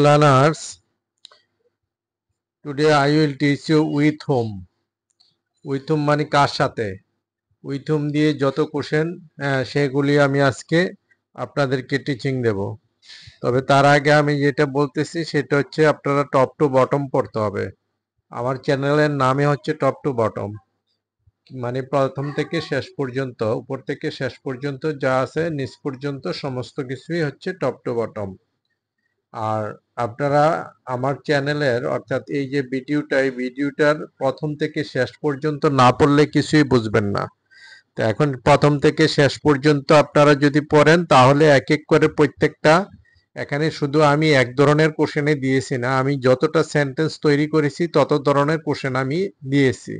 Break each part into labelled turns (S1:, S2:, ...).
S1: Learners, today I will teach you with whom. With whom মানে কার সাথে। with whom দিয়ে যত কোশ্চেন সেগুলি আমি আজকে আপনাদেরকে টিচিং দেব। তবে তার আগে আমি যেটা বলতেছি সেটা হচ্ছে আপনারা টপ টু বটম পড়তে হবে। আমার চ্যানেলের নামই হচ্ছে টপ টু বটম, মানে প্রথম থেকে শেষ পর্যন্ত, উপর থেকে শেষ পর্যন্ত যা আছে নিচ পর্যন্ত সমস্ত কিছুই হচ্ছে টপ টু বটম। আর আপনারা আমার চ্যানেলের অর্থাৎ এই যে ভিডিওটার প্রথম থেকে শেষ পর্যন্ত না পড়লে কিছুই বুঝবেন না। তো এখন প্রথম থেকে শেষ পর্যন্ত আপনারা যদি পড়েন তাহলে এক এক করে প্রত্যেকটা, এখানে শুধু আমি এক ধরনের কোশ্চেনে দিয়েছি না, আমি যতটা সেন্টেন্স তৈরি করেছি তত ধরনের কোশ্চেন আমি দিয়েছি।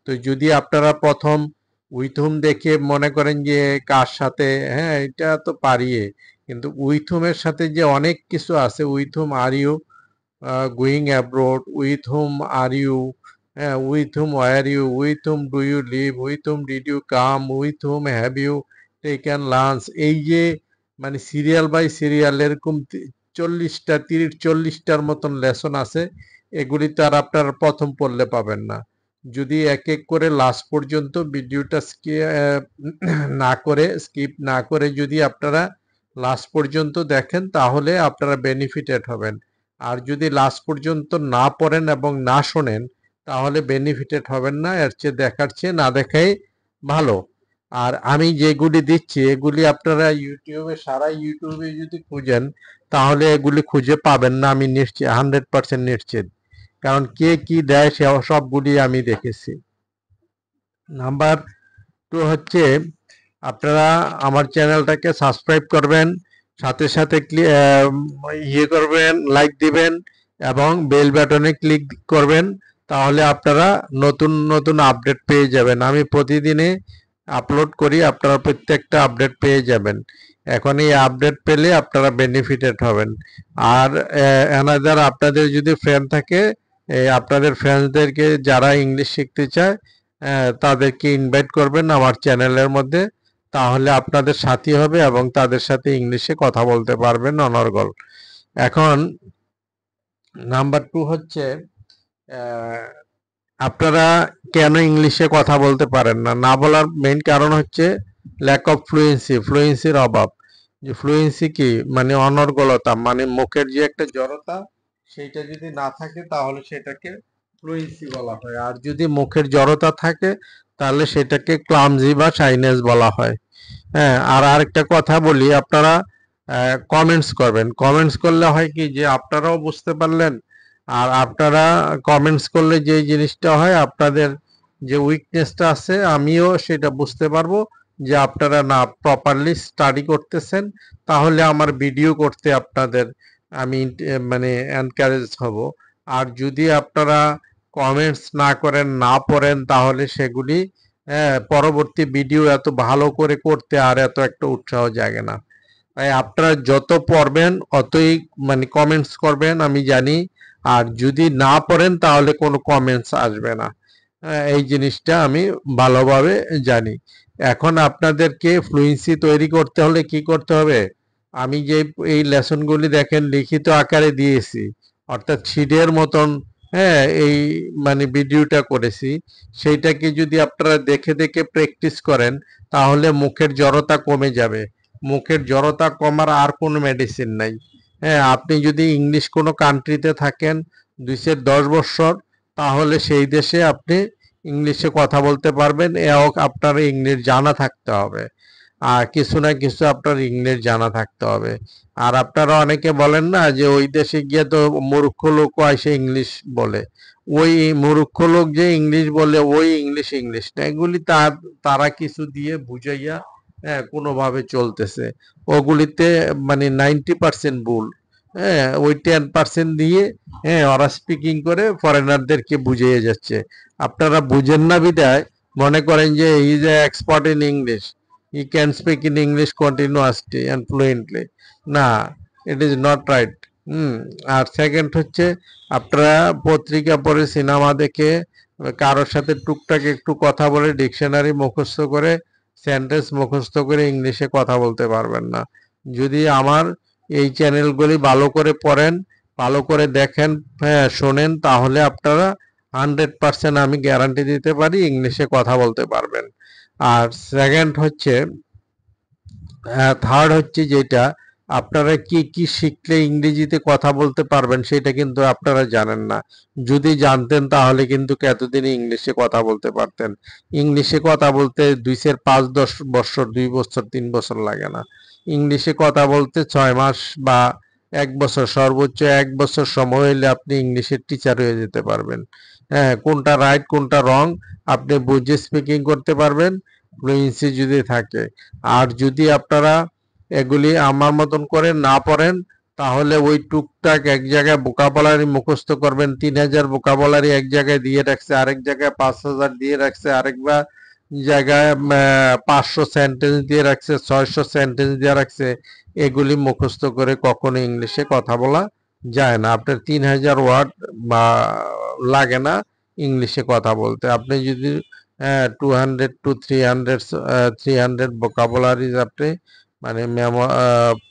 S1: তো যদি আপনারা প্রথম উইথ হুম দেখে মনে করেন যে কার সাথে, হ্যাঁ এটা তো পারিয়ে, কিন্তু উইথ হুমের সাথে যে অনেক কিছু আছে, with whom are you going abroad, with whom are you, হ্যাঁ with whom were you, with whom do you live, with whom did you come, with whom have you taken lunch, এই যে মানে serial by serial এরকম 40টার মতন lesson আছে। এগুলি তো আর আপনারা প্রথম পড়লে পাবেন না। যদি এক এক করে লাস্ট পর্যন্ত ভিডিওটা স্কিপ না করে যদি আপনারা লাস্ট পর্যন্ত দেখেন তাহলে আপনারা বেনিফিটেড হবেন। আর যদি লাস্ট পর্যন্ত না পড়েন এবং না শোনেন তাহলে বেনিফিটেড হবেন না। এর চেয়ে দেখার চেয়ে না দেখাই ভালো। আর আমি যেগুলি দিচ্ছি এগুলি আপনারা সারা ইউটিউবে যদি খুঁজেন তাহলে এগুলি খুঁজে পাবেন না, আমি নিশ্চিত, 100% নিশ্চিত। কারণ কে কি দেয় সে সবগুলি আমি দেখেছি। নাম্বার 2 হচ্ছে আপনারা আমার চ্যানেলটাকে সাবস্ক্রাইব করবেন, সাথে সাথে করবেন, লাইক দিবেন এবং বেল বাটনে ক্লিক করবেন। তাহলে আপনারা নতুন নতুন আপডেট পেয়ে যাবেন। আমি প্রতিদিনে আপলোড করি, আপনারা প্রত্যেকটা আপডেট পেয়ে যাবেন। এখন এই আপডেট পেলে আপনারা বেনিফিটেড হবেন। আর অ্যানাদার আপনাদের যদি ফ্রেন্ড থাকে, আপনাদের ফ্রেন্ডসদেরকে যারা ইংলিশ শিখতে চায় তাদেরকে ইনভাইট করবেন আমার চ্যানেলের মধ্যে, তাহলে আপনাদের সাথী হবে এবং তাদের সাথে ইংলিশে কথা বলতে পারবেন অনর্গল। এখন নাম্বার 2 হচ্ছে আপনারা কেন ইংলিশে কথা বলতে পারেন না, না বলার মেইন কারণ হচ্ছে ল্যাক অফ ফ্লুয়েন্সির অভাব। যে ফ্লুয়েন্সি কি মানে অনর্গলতা, মানে মুখের যে একটা জড়তা সেইটা যদি না থাকে তাহলে সেটাকে ফ্লুয়েন্সি বলা হয়। আর যদি মুখের জড়তা থাকে তাহলে সেটাকে ক্লামজি বা শাইনেস বলা হয়। হ্যাঁ, আর আরেকটা কথা বলি, আপনারা কমেন্টস করবেন। কমেন্টস করলে হয় কি যে আপনারাও বুঝতে পারলেন, আর আপনারা কমেন্টস করলে যে জিনিসটা হয় আপনাদের যে উইকনেসটা আছে আমিও সেটা বুঝতে পারবো যে আপনারা না প্রপারলি স্টাডি করতেছেন, তাহলে আমার ভিডিও করতে আপনাদের আমি মানে এনকারেজ হব। আর যদি আপনারা কমেন্টস না করেন, না পড়েন, তাহলে সেগুলি পরবর্তী ভিডিও এত ভালো করে করতে আর এত একটা উৎসাহ জাগে না। তাই আপনারা যত পড়বেন অতই মানে কমেন্টস করবেন আমি জানি। আর যদি না পড়েন তাহলে কোনো কমেন্টস আসবে না, এই জিনিসটা আমি ভালোভাবে জানি। এখন আপনাদেরকে ফ্লুয়েন্সি তৈরি করতে হলে কি করতে হবে, আমি যে এই লেসনগুলি দেখেন লিখিত আকারে দিয়েছি, অর্থাৎ শিটের মতন, হ্যাঁ এই মানে ভিডিওটা করেছি, সেইটাকে যদি আপনারা দেখে দেখে প্র্যাকটিস করেন তাহলে মুখের জড়তা কমে যাবে। মুখের জড়তা কমার আর কোনো মেডিসিন নাই। হ্যাঁ, আপনি যদি ইংলিশ কোনো কান্ট্রিতে থাকেন 2-10 বছর, তাহলে সেই দেশে আপনি ইংলিশে কথা বলতে পারবেন। আপনার ইংলিশ জানা থাকতে হবে, আর কিছু না কিছু আপনার ইংলিশ জানা থাকতে হবে। আর আপনারা অনেকে বলেন না যে ওই দেশে গিয়ে তো মূর্খ লোকও এসে ইংলিশ বলে। ওই মূর্খ লোক যে ইংলিশ বলে ওই ইংলিশ না, এগুলি তারা কিছু দিয়ে বুঝাইয়া হ্যাঁ কোনোভাবে চলতেছে। ওগুলিতে মানে 90% ভুল। হ্যাঁ, ওই 10% দিয়ে হ্যাঁ ওরা স্পিকিং করে ফরেনারদেরকে বুঝিয়ে যাচ্ছে। আপনারা বুঝেন না বিদায় মনে করেন যে he is expert in English, he can speak in English continuously and fluently. না, ইট ইজ নট রাইট। আর সেকেন্ড হচ্ছে আপনারা পত্রিকা পড়ে, সিনেমা দেখে, কারোর সাথে টুকটাক একটু কথা বলে, ডিকশনারি মুখস্থ করে, সেন্টেন্স মুখস্থ করে ইংলিশে কথা বলতে পারবেন না। যদি আমার এই চ্যানেলগুলি ভালো করে পড়েন, ভালো করে দেখেন, হ্যাঁ শোনেন, তাহলে আপনারা 100% আমি গ্যারান্টি দিতে পারি ইংলিশে কথা বলতে পারবেন। আর সেকেন্ড হচ্ছে, থার্ড হচ্ছে যেটা, আপনারা কি কি শিখলে ইংরেজিতে কথা বলতে পারবেন সেটা কিন্তু আপনারা জানেন না। যদি জানতেন তাহলে কিন্তু এতদিনে ইংলিশে কথা বলতে পারতেন। ইংলিশে কথা বলতে 2 5 10 বছর, 2 বছর 3 বছর লাগে না। ইংলিশে কথা বলতে 6 মাস বা 1 বছর, সর্বোচ্চ 1 বছর সময় হলে আপনি ইংলিশের টিচার হয়ে যেতে পারবেন। হ্যাঁ, কোনটা রাইট কোনটা রং আপনি বুঝে স্পিকিং করতে পারবেন, ফ্লুয়েন্সি যদি থাকে। আর যদি আপনারা এগুলি আমার মতন করে না পড়েন, তাহলে ওই টুকটাক এক জায়গায় ভোকাবুলারি মুখস্থ করবেন, 3,000 ভোকাবুলারি এক জায়গায় দিয়ে রাখছে, আরেক জায়গায় 5,000 দিয়ে রাখছে, আরেকবার জায়গায় 500 সেন্টেন্স দিয়ে রাখছে, 600 সেন্টেন্স দিয়ে রাখছে। এগুলি মুখস্থ করে কখনো ইংলিশে কথা বলা যায় না। আপনার 3,000 ওয়ার্ড বা লাগে না ইংলিশে কথা বলতে। আপনি যদি 200 to 300 ভোকাবুলারিজ আপনি মানে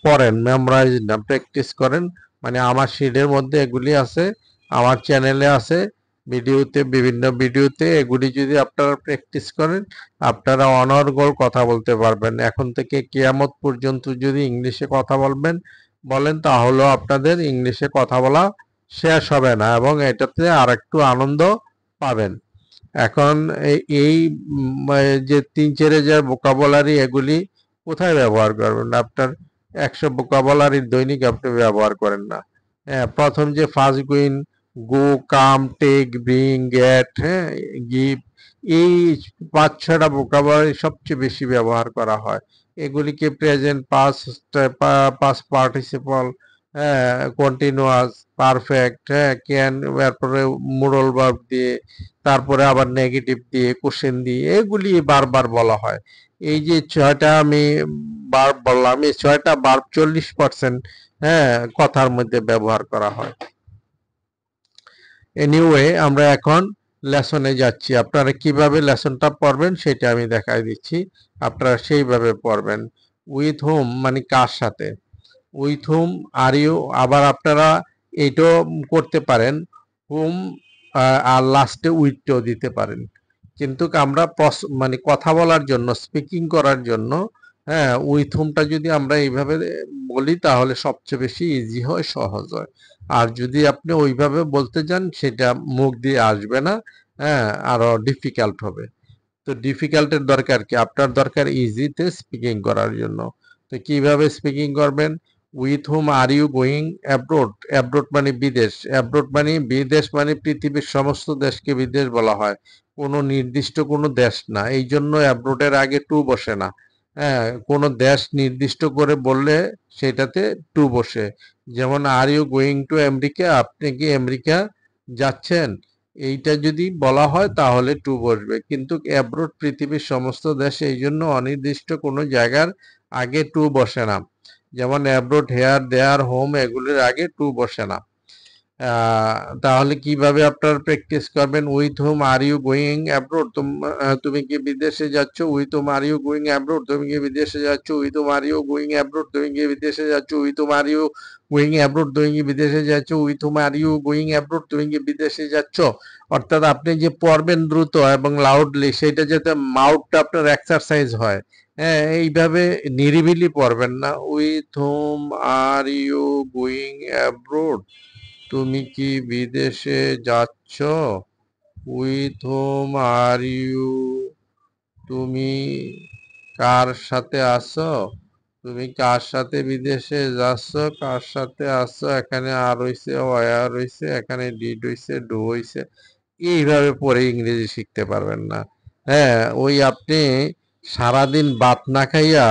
S1: পড়েন, মেমোরাইজ না প্র্যাকটিস করেন। মানে আমার শিটের মধ্যে এগুলি আছে, আমার চ্যানেলে আছে, ভিডিওতে, বিভিন্ন ভিডিওতে এগুলি যদি আপনারা প্র্যাকটিস করেন, আপনারা অনর্গল কথা বলতে পারবেন। এখন থেকে কিয়ামত পর্যন্ত যদি ইংলিশে কথা বলেন তাহলেও আপনাদের ইংলিশে কথা বলা শেষ হবে না, এবং এটাতে আর একটু আনন্দ পাবেন। এখন এই যে 3-4 হাজার ভোকাবুলারি এগুলি কোথায় ব্যবহার করবেন? আপনার 100 ভোকাবুলারি দৈনিক আপনি ব্যবহার করেন না। হ্যাঁ, প্রথম যে ফার্স্ট গুইন, গো, কাম, টেক, ব্রিং, গেট, হ্যাঁ, গিভ, এই 5-6টা ভোকাবুলারি সবচেয়ে বেশি ব্যবহার করা হয়। এগুলিকে প্রেজেন্ট, পাস্ট পার্টিসিপল, হ্যাঁ, কন্টিনিউয়াস, পারফেক্ট, হ্যাঁ, ক্যান, তারপরে মোরাল ভার্ব দিয়ে, তারপরে আবার নেগেটিভ দিয়ে, কোশ্চেন দিয়ে এগুলি বারবার বলা হয়। এই যে 6টা আমি ভার্ব বললাম, এই 6টা ভার্ব 40% হ্যাঁ কথার মধ্যে ব্যবহার করা হয়। এনিওয়ে, আমরা এখন লেসনে যাচ্ছি। আপনারা কিভাবে লেসনটা পড়বেন সেটা আমি দেখাই দিচ্ছি। আপনারা সেইভাবে পড়বেন। উইথ হোম মানে কার সাথে, উইথ হুম আর ইউ। আবার আপনারা এইটাও করতে পারেন, হুম আর লাস্টে উইথটাও দিতে পারেন। কিন্তু আমরা মানে কথা বলার জন্য, স্পিকিং করার জন্য, হ্যাঁ, উইথ হুমটা যদি আমরা এইভাবে বলি তাহলে সবচেয়ে বেশি ইজি হয়, সহজ হয়। আর যদি আপনি ওইভাবে বলতে যান সেটা মুখ দিয়ে আসবে না, হ্যাঁ, আরো ডিফিকাল্ট হবে। তো ডিফিকাল্টের দরকার কি, আপনার দরকার ইজিতে স্পিকিং করার জন্য। তো কিভাবে স্পিকিং করবেন? With whom are you going abroad. Abroad মানে বিদেশ, অ্যাব্রোড মানে বিদেশ, মানে পৃথিবীর সমস্ত দেশকে বিদেশ বলা হয়, কোনো নির্দিষ্ট কোনো দেশ না। এই জন্য অ্যাব্রোডের আগে টু বসে না। হ্যাঁ, কোনো দেশ নির্দিষ্ট করে বললে সেটাতে টু বসে। যেমন are you going to America, আপনি কি আমেরিকা যাচ্ছেন, এইটা যদি বলা হয় তাহলে টু বসবে। কিন্তু অ্যাব্রোড পৃথিবীর সমস্ত দেশে, এই জন্য অনির্দিষ্ট কোনো জায়গার আগে টু বসে না। যেমন অ্যাব্রোড, হেয়ার, দেয়ার, হোম এগুলির আগে টু বসে না। তাহলে কিভাবে আপনারা প্র্যাকটিস করবেন? With whom are you going abroad, তুমি কি বিদেশে যাচ্ছ? With whom are you going abroad, তুমি কি বিদেশে যাচ্ছ? With whom are you going abroad, তুমি কি বিদেশে যাচ্ছ? With whom are you going abroad, তুমি কি বিদেশে যাচ্ছ? With whom are you going abroad, তুমি কি বিদেশে যাচ্ছ? অর্থাৎ আপনি যে পড়বেন দ্রুত এবং লাউডলি, সেটা যাতে মাউথটা আপনার এক্সারসাইজ হয়। হ্যাঁ, এইভাবে নিরিবিলি পড়বেন না। With whom are you going abroad, তুমি কি বিদেশে যাচ্ছ? উইথ হোম আর ইউ, তুমি কার সাথে আছো? তুমি কার সাথে বিদেশে যাচ্ছ? কার সাথে আছো? এখানে আর হইছে, ওয়ার হইছে, এখানে ডিড হইছে, ডু হইছে। এইভাবে পড়ে ইংরেজি শিখতে পারবেন না। হ্যাঁ, ওই আপনি সারাদিন ভাত না খাইয়া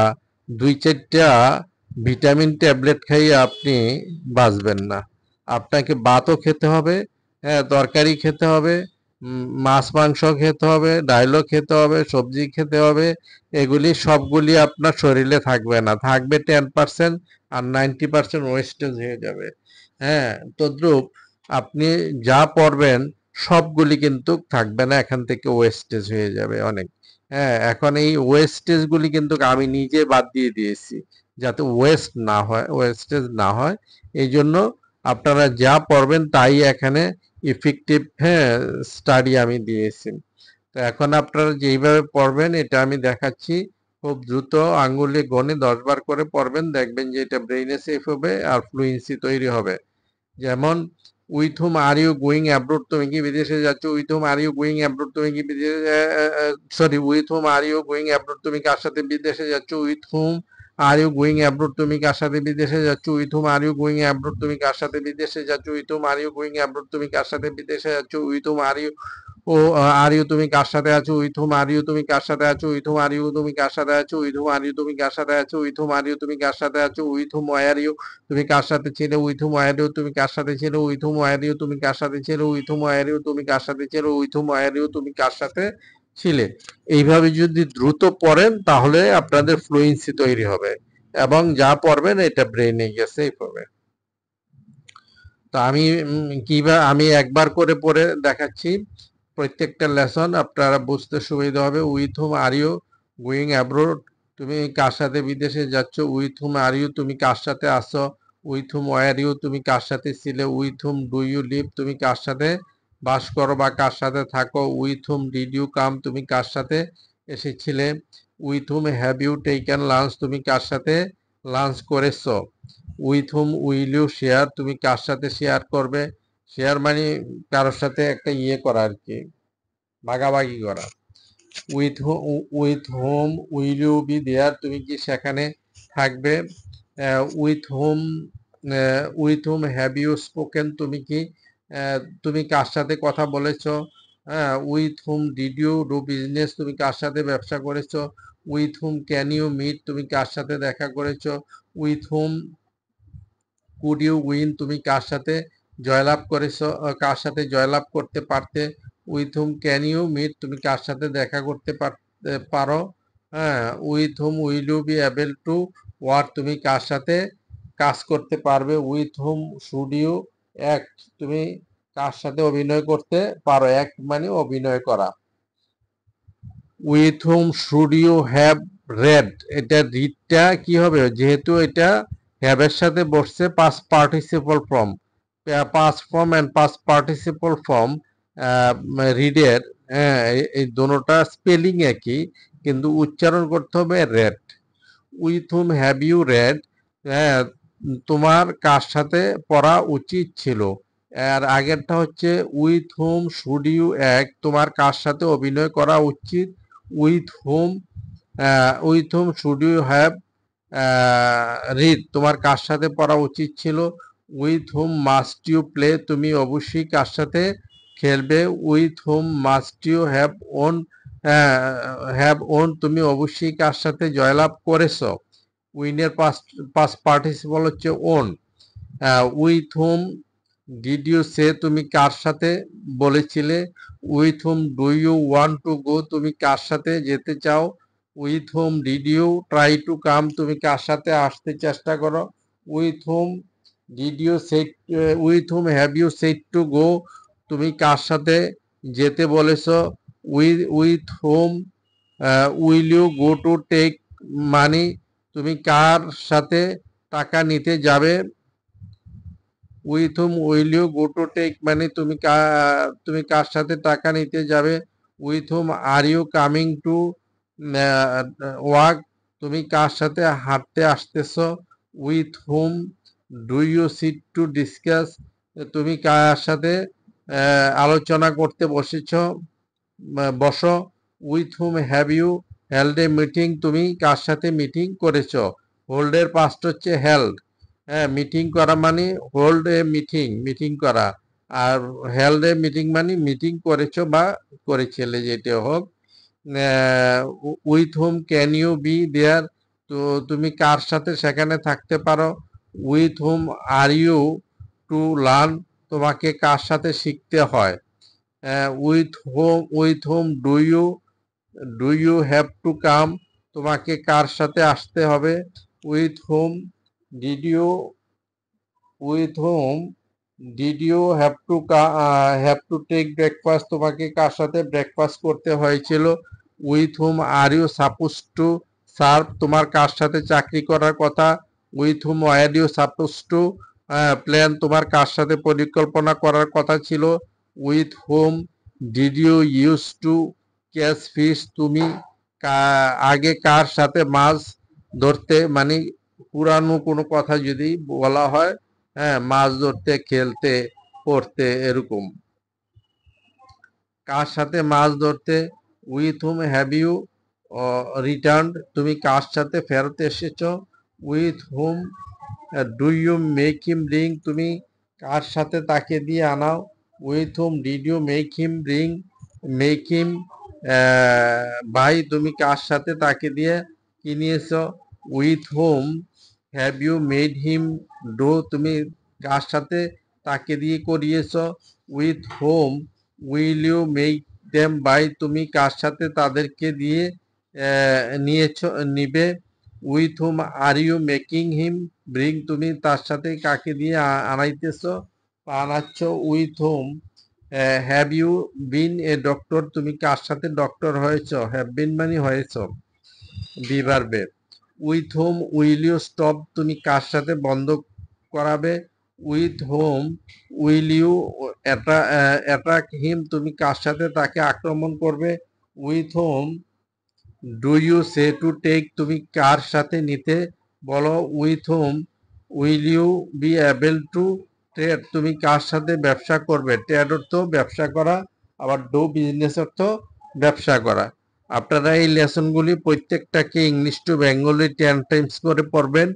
S1: 2-4টা ভিটামিন ট্যাবলেট খাইয়া আপনি বাঁচবেন না। আপনাকে ভাতও খেতে হবে, হ্যাঁ, তরকারি খেতে হবে, মাছ মাংস খেতে হবে, ডাইলও খেতে হবে, সবজি খেতে হবে। এগুলি সবগুলি আপনার শরীরে থাকবে না, থাকবে 10%, আর 90% ওয়েস্টেজ হয়ে যাবে। হ্যাঁ, তদ্রূপ আপনি যা পড়বেন সবগুলি কিন্তু থাকবে না, এখান থেকে ওয়েস্টেজ হয়ে যাবে অনেক। হ্যাঁ, এখন এই ওয়েস্টেজ গুলি কিন্তু আমি নিজে বাদ দিয়ে দিয়েছি, যাতে ওয়েস্টেজ না হয়। এই জন্য আপনারা যা পড়বেন তাই এখানে ইফেক্টিভ, হ্যাঁ, স্টাডি আমি দিয়েছি। তো এখন আপনারা যেইভাবে পড়বেন এটা আমি দেখাচ্ছি, খুব দ্রুত আঙ্গুলে গণে 10 বার করে পড়বেন, দেখবেন যে এটা ব্রেইনে সেফ হবে আর ফ্লুয়েন্সি তৈরি হবে। যেমন with whom are you going abroad, তুমি কি বিদেশে যাচ্ছ? With whom are you going abroad, তুমি কি বিদেশে, sorry, with whom are you going abroad, তুমি কার সাথে বিদেশে যাচ্ছ? With whom are you going abroad, তুমি কার সাথে বিদেশে যাচ্ছ? With whom are you going abroad, তুমি কার সাথে বিদেশে যাচ্ছ? With whom are you going abroad, তুমি কার সাথে বিদেশে যাচ্ছ? উইথ হুম আর ইউ, ও আর ইউ, তুমি কার সাথে আছো? উইথ হুম আর ইউ, তুমি কার সাথে আছো? উইথ হুম আর ইউ, তুমি কার সাথে আছো? উইথ হুম আর ইউ, তুমি কার সাথে আছো? উইথ হুম আর ইউ, তুমি কার সাথে আছো? উইথ হুম আর ইউ, তুমি কার সাথে ছিলে? উইথ হুম আর ইউ, তুমি কার সাথে ছিলে? উইথ হুম আর ইউ, তুমি কার সাথে ছিলে? উইথ হুম আর ইউ, তুমি কার সাথে ছিলে? উইথ হুম আর ইউ, তুমি কার সাথে ছিলে? এইভাবে যদি দ্রুত পড়েন তাহলে আপনাদের ফ্লুয়েন্সি তৈরি হবে এবং যা পড়বেন এটা ব্রেইনে গিয়ে সেভ হবে। তো আমি একবার করে পড়ে দেখাচ্ছি প্রত্যেকটা লেসন, আপনারা বুঝতে সুবিধা হবে। With whom are you going abroad, তুমি কার সাথে বিদেশে যাচ্ছ? উইথ হুম আর ইউ, তুমি কার সাথে আসো? উইথ হুম ওয়্যার ইউ, তুমি কার সাথে ছিলে? With whom do you live, তুমি কার সাথে বাস করো বা কার সাথে থাকো? With whom did you come, তুমি কার সাথে এসেছিলে? With whom have you taken lunch, তুমি কার সাথে লাঞ্চ করেছো? With whom will you share, তুমি কার সাথে শেয়ার করবে? শেয়ার মানে কারোর সাথে একটা ইয়ে করা আর কি, ভাগাভাগি করা। With with whom will you be there, তুমি কি সেখানে থাকবে? With whom with whom have you spoken, তুমি কি তুমি কার সাথে কথা বলেছ? হ্যাঁ, with whom did you do business, তুমি কার সাথে ব্যবসা করেছো? With whom can you meet, তুমি কার সাথে দেখা করেছো? With whom could you win, তুমি কার সাথে জয়লাভ করেছো, কার সাথে জয়লাভ করতে পারতে? With whom can you meet, তুমি কার সাথে দেখা করতে পারো? হ্যাঁ, with whom will you be able to work, তুমি কার সাথে কাজ করতে পারবে? With whom should you act, তুমি কার সাথে অভিনয় করতে পারো? অ্যাক্ট মানে অভিনয় করা। With whom should you have read, এটা রিডটা কি হবে? যেহেতু এটা হ্যাভের সাথে বসছে past participle form, past form and past participle form রিডের, হ্যাঁ, এই দোনোটা স্পেলিং একই কিন্তু উচ্চারণ করতে হবে read. With whom have you read, হ্যাঁ, তোমার কার সাথে পড়া উচিত ছিল? আর আগেরটা হচ্ছে with whom should you act, তোমার কার সাথে অভিনয় করা উচিত? With whom should you have read, তোমার কার সাথে পড়া উচিত ছিল? With whom must you play, তুমি অবশ্যই কার সাথে খেলবে? With whom must you have won, তুমি অবশ্যই কার সাথে জয়লাভ করেছো? উইনের পাস্ট পাস্ট পার্টিসিপল হচ্ছে won. With whom did you say, তুমি কার সাথে বলেছিলে? With whom do you want two go, তুমি কার সাথে যেতে চাও? With whom did you try to come, তুমি কার সাথে আসতে চেষ্টা করো? With whom did you set with whom have you set to go, তুমি কার সাথে যেতে বলেছ? With whom will you go to take money, তুমি কার সাথে টাকা নিতে যাবে? With whom will you go to take মানে তুমি কার সাথে টাকা নিতে যাবে? With whom are you coming two work, তুমি কার সাথে হাঁটতে আসতেছ? With whom do you sit to discuss, তুমি কার সাথে আলোচনা করতে বসো? With whom have you held a meeting, তুমি কার সাথে মিটিং করেছো? হোল্ডের পাস্ট হচ্ছে হেল্ড, হ্যাঁ, মিটিং করা মানে হোল্ড এ মিটিং, মিটিং করা। আর হেল্ড এ মিটিং মানে মিটিং করেছো বা করেছিলে, যেটা হোক। With whom can you be there, তো তুমি কার সাথে সেখানে থাকতে পারো? With whom are you to learn, তোমাকে কার সাথে শিখতে হয়? With whom do you have to come, তোমাকে কার সাথে আসতে হবে? With whom did you with whom did you have to take breakfast, তোমাকে কার সাথে ব্রেকফাস্ট করতে হয়েছিল? With whom are you suppose to serve, তোমার কার সাথে চাকরি করার কথা? With whom were you suppose to plan তোমার কার সাথে পরিকল্পনা করার কথা ছিল? With whom did you use to catch fish? তুমি আগে কার সাথে মাছ ধরতে, মানে পুরানো কোনো কথা যদি বলা হয়, হ্যাঁ, মাছ ধরতে, খেলতে, পড়তে, এরকম। কার সাথে মাছ ধরতে? With whom have you return? তুমি কার সাথে ফেরত এসেছো? With whom do you make him ring? তুমি কার সাথে তাকে দিয়ে আনাও? With whom did you make him buy? তুমি কার সাথে তাকে দিয়ে কিনিয়েছ? With whom have you made him do? তুমি কার সাথে তাকে দিয়ে করিয়েছ? With whom will you make them buy? তুমি কার সাথে তাদেরকে দিয়ে নিয়েছ নিবে? With whom are you making him bring? তুমি তার সাথে কাকে দিয়ে আনাইতেছ, আনাচ্ছ? With whom have you been a doctor? তুমি কার সাথে ডক্টর হয়েছ? হ্যাভ বিন মানে হয়েছ, বি ভার্বে। With whom will you stop? তুমি কার সাথে বন্ধ করাবে? With whom will you attack him? তুমি কার সাথে তাকে আক্রমণ করবে? With whom do you say to take? তুমি কার সাথে নিতে বলো? With whom will you be able two trade? তুমি কার সাথে ব্যবসা করবে? ট্রেড অর্থ ব্যবসা করা, আবার ডু বিজনেস অর্থ ব্যবসা করা। আপনারা এই লেসনগুলি প্রত্যেকটাকে ইংলিশ টু বেঙ্গলি 10 টাইমস করে পড়বেন,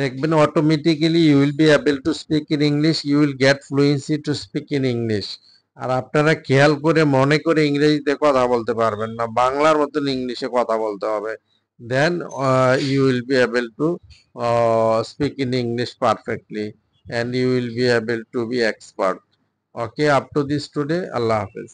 S1: দেখবেন automatically you will be able to speak in English, you will get fluency to speak in English. আর আপনারা খেয়াল করে মনে করে ইংরেজিতে কথা বলতে পারবেন না, বাংলার মতন ইংলিশে কথা বলতে হবে। Then you will be able to speak in English perfectly and you will be able to be expert. Okay, up to this today. আল্লাহ হাফেজ।